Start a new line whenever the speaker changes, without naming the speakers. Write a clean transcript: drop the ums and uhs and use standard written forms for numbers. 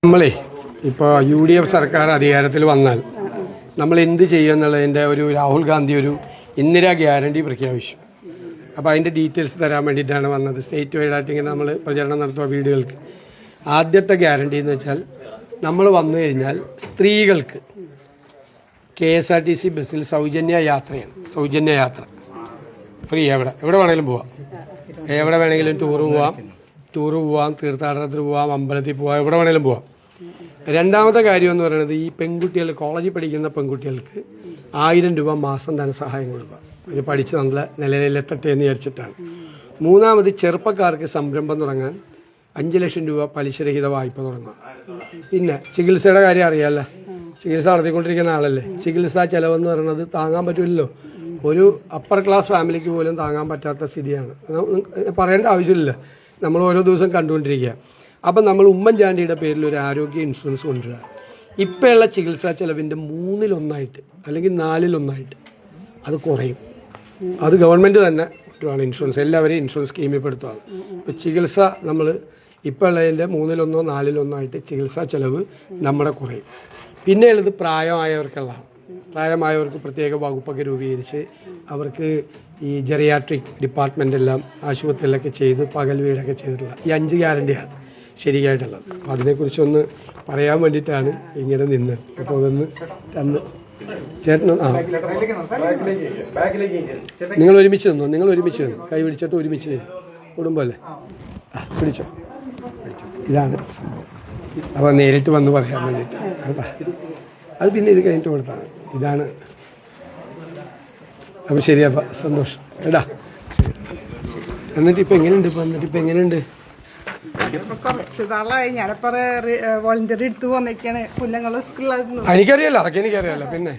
നമ്മളെ ഇപ്പോൾ UDF സർക്കാർ അധികാരത്തിൽ വന്നാൽ നമ്മൾ എന്ത് ചെയ്യുമെന്നുള്ളതിൻ്റെ ഒരു രാഹുൽ ഗാന്ധി ഒരു ഇന്ദിരാ ഗ്യാരണ്ടി പ്രഖ്യാപിച്ചു. അപ്പോൾ അതിൻ്റെ ഡീറ്റെയിൽസ് തരാൻ വേണ്ടിയിട്ടാണ് വന്നത്. സ്റ്റേറ്റ് വൈഡായിട്ട് ഇങ്ങനെ നമ്മൾ പ്രചരണം നടത്തുക വീടുകൾക്ക്. ആദ്യത്തെ ഗ്യാരണ്ടി എന്ന് വെച്ചാൽ നമ്മൾ വന്നു കഴിഞ്ഞാൽ സ്ത്രീകൾക്ക് KSRTC ബസ്സിൽ സൗജന്യ യാത്രയാണ്. സൗജന്യ യാത്ര ഫ്രീ. എവിടെ വേണമെങ്കിലും പോവാം. എവിടെ വേണമെങ്കിലും ടൂറ് പോവാം, തീർത്ഥാടനത്തിന് പോവാം, അമ്പലത്തിൽ പോവാം, എവിടെ വേണമെങ്കിലും പോവാം. രണ്ടാമത്തെ കാര്യം എന്ന് പറയുന്നത് ഈ പെൺകുട്ടികൾ കോളേജിൽ പഠിക്കുന്ന പെൺകുട്ടികൾക്ക് 1000 രൂപ മാസം ധനസഹായം കൊടുക്കുക. അവർ പഠിച്ച് നല്ല നിലയിലെത്തട്ടെ എന്ന് വിചാരിച്ചിട്ടാണ്. മൂന്നാമത് ചെറുപ്പക്കാർക്ക് സംരംഭം തുടങ്ങാൻ 5 ലക്ഷം രൂപ പലിശരഹിത വായ്പ തുടങ്ങുക. പിന്നെ ചികിത്സയുടെ കാര്യം അറിയാമല്ലോ, ചികിത്സ നടത്തിക്കൊണ്ടിരിക്കുന്ന ആളല്ലേ. ചികിത്സാ ചെലവെന്ന് പറയുന്നത് താങ്ങാൻ പറ്റില്ലല്ലോ. ഒരു അപ്പർ ക്ലാസ് ഫാമിലിക്ക് പോലും താങ്ങാൻ പറ്റാത്ത സ്ഥിതിയാണ്. പറയേണ്ട ആവശ്യമില്ല, നമ്മൾ ഓരോ ദിവസം കണ്ടുകൊണ്ടിരിക്കുക. അപ്പം നമ്മൾ ഉമ്മൻചാണ്ടിയുടെ പേരിൽ ഒരു ആരോഗ്യ ഇൻഷുറൻസ് കൊണ്ടുവരിക. ഇപ്പോഴുള്ള ചികിത്സാ ചെലവിൻ്റെ 1/3 അല്ലെങ്കിൽ 4/1 അത് കുറയും. അത് ഗവൺമെൻറ് തന്നെ കൊണ്ടുവരാണ്. ഇൻഷുറൻസ് എല്ലാവരെയും ഇൻഷുറൻസ് സ്കീമിൽ പെടുത്തുകയാണ്. ഇപ്പോൾ ചികിത്സ നമ്മൾ ഇപ്പോൾ ഉള്ളതിൻ്റെ 1/3 4/1 ചികിത്സാ ചെലവ് നമ്മുടെ കുറയും. പിന്നെ ഉള്ളത് പ്രായമായവർക്കുള്ളതാണ്. പ്രായമായവർക്ക് പ്രത്യേക വകുപ്പൊക്കെ രൂപീകരിച്ച് അവർക്ക് ഈ ജെറിയാട്രിക് ഡിപ്പാർട്ട്മെൻ്റ് എല്ലാം ആശുപത്രിയിലൊക്കെ ചെയ്ത് പകൽ വീടൊക്കെ ചെയ്തിട്ടുള്ള ഈ 5 ഗ്യാരണ്ടിയാണ് ശരിയായിട്ടുള്ളത്. അപ്പോൾ അതിനെക്കുറിച്ചൊന്ന് പറയാൻ വേണ്ടിയിട്ടാണ് ഇങ്ങനെ നിന്ന്. അപ്പോൾ അതൊന്ന് തന്ന് ചേട്ടന് നിങ്ങൾ ഒരുമിച്ച് നിന്നു കൈ പിടിച്ചിട്ട് ഒരുമിച്ച് കുടുംബമല്ലേ പിടിച്ചോ. ഇതാണ് സംഭവം. അപ്പോൾ നേരിട്ട് വന്ന് പറയാൻ വേണ്ടിയിട്ട് അത് പിന്നെ ഇത് കഴിഞ്ഞിട്ട് കൊടുത്താണ്. ഇതാണ്. അപ്പോൾ ശരിയപ്പോൾ സന്തോഷം എടാ. എന്നിട്ടിപ്പോൾ എങ്ങനെയുണ്ട്?
കുറച്ച് നാളായി ഞാനിപ്പോൾ വോളണ്ടിയർ എടുത്തു പോന്നേക്കാണ്. കുഞ്ഞുങ്ങൾ സ്കൂളിലായിരുന്നു.
എനിക്കറിയാലോ, അതൊക്കെ എനിക്കറിയാലോ. പിന്നെ